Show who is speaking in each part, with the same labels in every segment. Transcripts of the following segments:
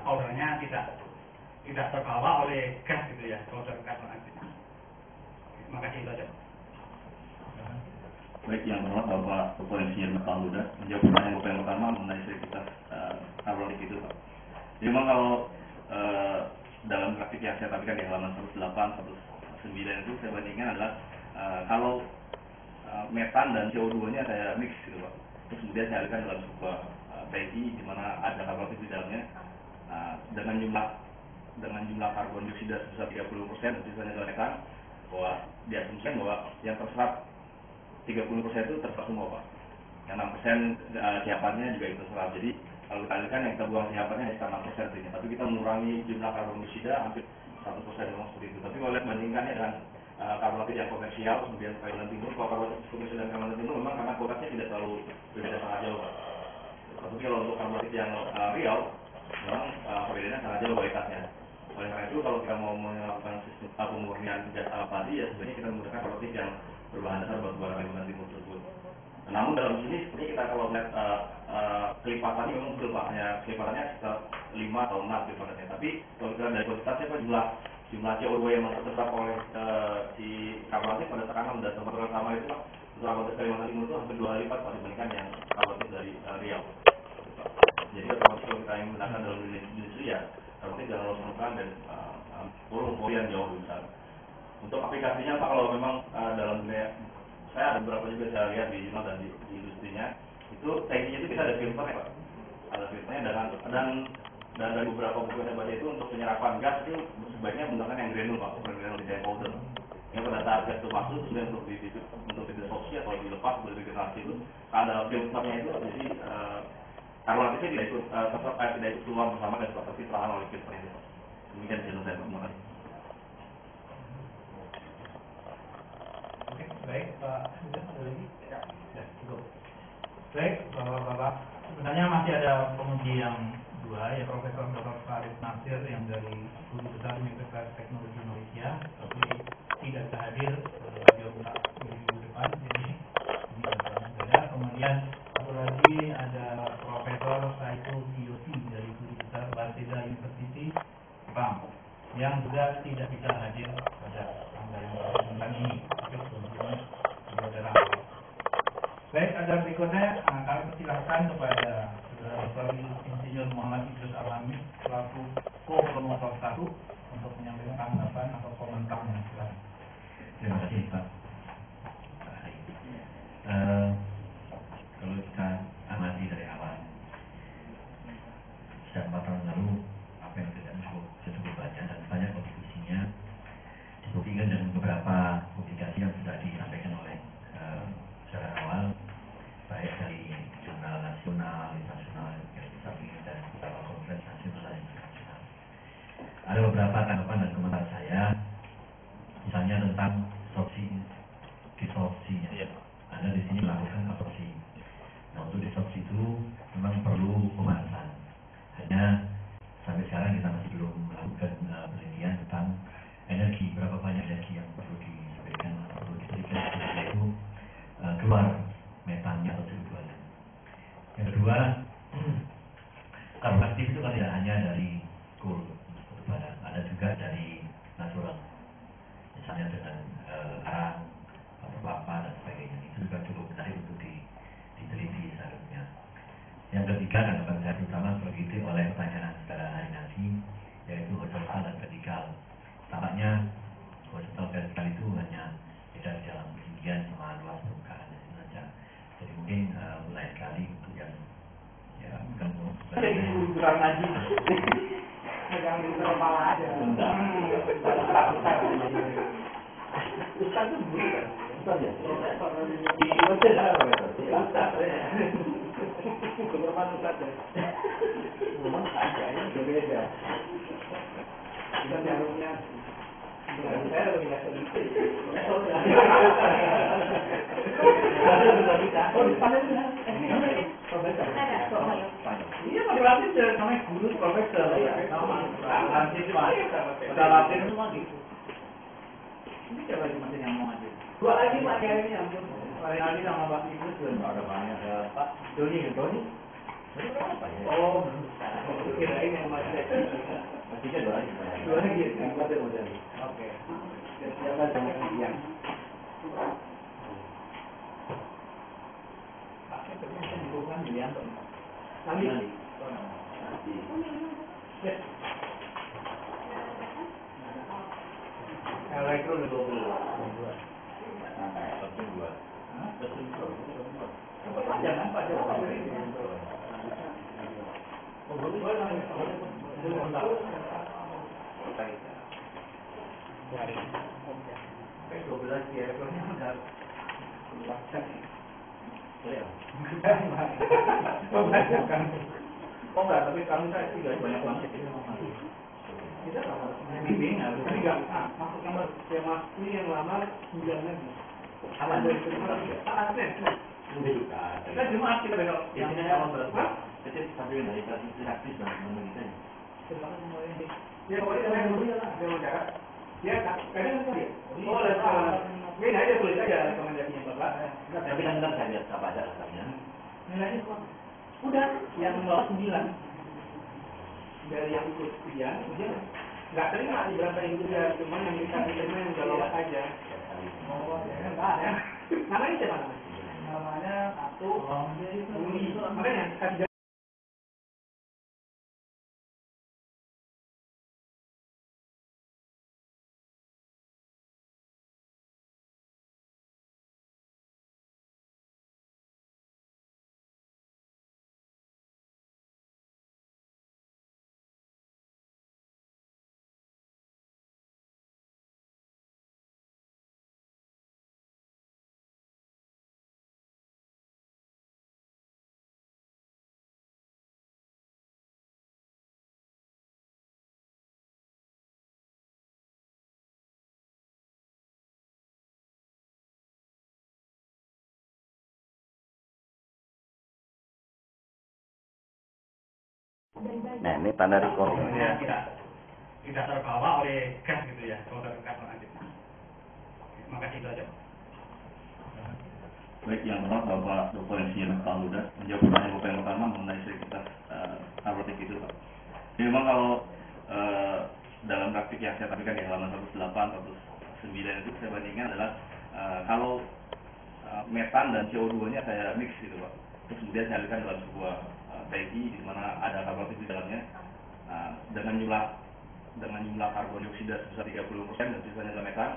Speaker 1: ordernya tidak terbawa oleh gas gitu ya, order karbon aktif. Terima kasih itu aja.
Speaker 2: Baik, yang pertama Bapak Kepala Insinyur Metal Huda menjawab pertanyaan Bapak yang pertama mengenai aktivitas karbon itu, Pak. Jadi memang kalau dalam grafik yang saya tampilkan di halaman 108, 109 itu saya bandingkan adalah kalau metan dan CO2-nya saya mix gitu, Pak. Terus kemudian saya alihkan dalam sebuah tangki di mana ada karbon aktif di dalamnya dengan jumlah karbon dioksida sebesar 30%, sisanya adalah metan, bahwa diasumsikan bahwa yang terserap 30% itu terserap semua, Pak. Yang 6% siapannya juga itu terserap. Jadi kalau kita alihkan yang kita buang siapannya hanya 6% saja. Tapi kita mengurangi jumlah karbon dioksida hampir 1% memang seperti itu. Tapi kalau lihat bandingkannya dengan karbon aktif yang komersial, kemudian Kalimantan Timur, kalau karbon aktif komersial dan Kalimantan Timur memang karena kuotanya tidak terlalu berbeda sangat jauh, Pak. Tapi kalau untuk karbon aktif yang real, memang perbedaannya sangat jauh kualitasnya. Oleh karena itu kalau kita mau melakukan sistem pemurnian gas padi, ya sebenarnya kita menggunakan karbon aktif yang berbahan dasar batu bara Kalimantan Timur tersebut. Namun dalam sini seperti kita kalau lihat kelipatannya memang betul, Pak, hanya kelipatannya sekitar 5 atau 6 kelipatannya. Tapi kalau kita dari kuantitasnya, Pak, jumlah CO2 yang terserap oleh si karbon aktif pada tekanan dan temperatur sama itu, Pak, untuk karbon aktif Kalimantan Timur itu hampir 2 kali lipat, Pak, dibandingkan yang karbon aktif dari Riau. Jadi otomatis kalau kita yang menggunakan dalam industri ya karbon aktif jangan langsung dan volume jauh lebih besar. Untuk aplikasinya, Pak, kalau memang dalam dunia, saya ada beberapa juga saya lihat di jurnal dan di industrinya, itu tekniknya itu kita ada filternya, Pak. Ada filternya dan dari beberapa buku saya baca itu untuk penyerapan gas itu sebaiknya menggunakan yang granul, Pak, bukan granul tidak powder. Yang pada saat gas itu masuk sudah untuk didesorpsi atau dilepas untuk digenerasi itu ada filternya itu, jadi karbon aktifnya tidak ikut keluar bersama gas, Pak, tapi terhalang oleh filternya itu, Pak. Demikian jurnal saya, Pak. Terima kasih.
Speaker 3: Baik, Pak. Sudah ada lagi? Ya, cukup. Baik, Bapak-bapak. Sebenarnya masih ada penguji yang dua, ya Profesor Dr. Farid Nasir yang dari Guru Besar Universitas Teknologi Indonesia, tapi tidak bisa hadir, beliau buka minggu depan, jadi ini ada. Kemudian satu lagi ada Profesor Saiful Yosi dari Guru Besar Waseda University Jepang, yang juga tidak bisa hadir pada tanggal yang bulan ini. Baik, ada berikutnya kami persilahkan kepada Saudara Insinyur Muhammad Idrus Alami selaku Co-Promotor 1 untuk menyampaikan tanggapan atau komentarnya.
Speaker 4: Terima kasih, Pak. Kalau kita amati dari awal, sejak 4 tahun lalu apa yang saya cukup baca dan banyak kontribusinya dibuktikan dengan beberapa publikasi yang sudah disampaikan oleh secara awal, baik dari jurnal nasional, internasional, dan beberapa konferensi nasional dan internasional. Ada beberapa tanggapan dan komentar saya, misalnya tentang distorsinya. Anda di sini melakukan absorpsi. Nah, untuk distorsi itu memang perlu pemanasan. Hanya sampai sekarang kita masih belum melakukan penelitian tentang energi, berapa banyak energi yang perlu disampaikan atau perlu diberikan itu keluar metannya atau CO2-nya. Yang kedua, karbon aktif itu kan tidak hanya dari coal, ada juga dari natural, misalnya dengan arang atau kelapa dan sebagainya. Itu juga cukup menarik untuk diteliti seharusnya. Yang ketiga, tanggapan saya terutama tergiti oleh pertanyaan saudara Harinasi, yaitu horizontal dan vertikal. Tampaknya horizontal vertikal itu hanya tidak di dalam ketinggian sama luas permukaan saja. Jadi mungkin lain kali untuk yang ya bukan
Speaker 1: kurang lagi. Jangan di kepala aja. Ustaz itu bukan. Ustaz ya. Memang aja berbeda. Kita harusnya saya lebih nggak sedikit. Iya, berarti namanya guru profesor. Nanti berarti semua gitu. Ini siapa yang masih nyambung aja? Dua lagi Pak Kiai nyambung. Lain lagi sama Pak Ibu sudah ada banyak ya Pak Doni. Oh, kirain yang masih
Speaker 2: Masihnya 2 lagi.
Speaker 1: 2 lagi.
Speaker 2: Oke.
Speaker 1: Oke. Siapa sama yang pakai ternyata dukungan Yulianto. Nanti. Ya. Elektro 20. Cepat aja kan Pak Jokowi. Sampai 12 ya, elektronya udah luasan. Oh enggak, tapi kami saya juga banyak banget. Kita sama bimbing, tapi enggak masuk yang mas ini yang lama 9 lagi. Sama dari itu kita Jumat kita besok.
Speaker 2: Yang ini awal berapa? Kecil sampai dari transisi aktif dan kita ya.
Speaker 1: Ya pokoknya saya dulu ya lah, dia mau jarak. Ya kadang kan dia. Oh, ini aja tulis aja rekomendasinya Bapak.
Speaker 2: Tapi kan saya lihat apa aja rasanya.
Speaker 1: Nilainya udah yang 9 dari yang ikut ujian nggak terima di berapa yang ujian, cuma yang kita terima yang udah lolos aja. Oh ya enggak ya. Namanya siapa namanya? Namanya satu Buli. Makanya kasih
Speaker 2: Nah, ini tanda recording.
Speaker 3: Ya, tidak terbawa oleh gas gitu ya, kalau terdekat lanjut. Makasih itu aja.
Speaker 2: Baik, yang pertama Bapak Dr. Insinyur Huda menjawab pertanyaan Bapak yang pertama mengenai sekitar arotik itu, Pak. Jadi memang kalau dalam praktik yang saya tampilkan di halaman 108, 109 itu saya bandingkan adalah kalau metan dan CO2-nya saya mix gitu, Pak. Terus kemudian saya alihkan dalam sebuah tangki di mana ada karbon di dalamnya dengan jumlah karbon dioksida sebesar 30% dan sisanya adalah metan,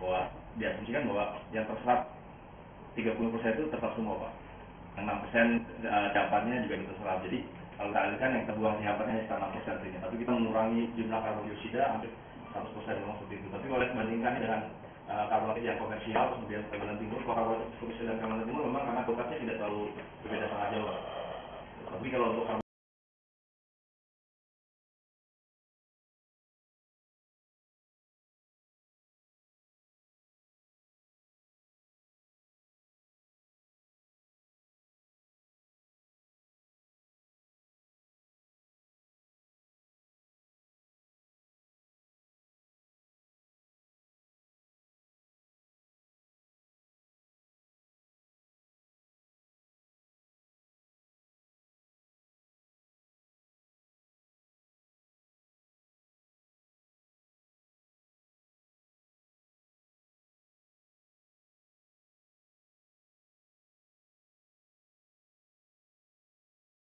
Speaker 2: bahwa diasumsikan bahwa yang terserap 30% itu terserap semua, Pak. Yang 6% dapatnya juga terserap. Jadi kalau kita alihkan yang terbuang di hapatnya hanya sekitar 6% saja. Tapi kita mengurangi jumlah karbon dioksida hampir 100% memang seperti itu. Tapi kalau dibandingkan dengan karbon yang komersial, kemudian Kalimantan Timur, kalau karbon komersial dan Kalimantan Timur memang karena kualitasnya tidak terlalu berbeda sangat jauh, Pak. Tapi kalau untuk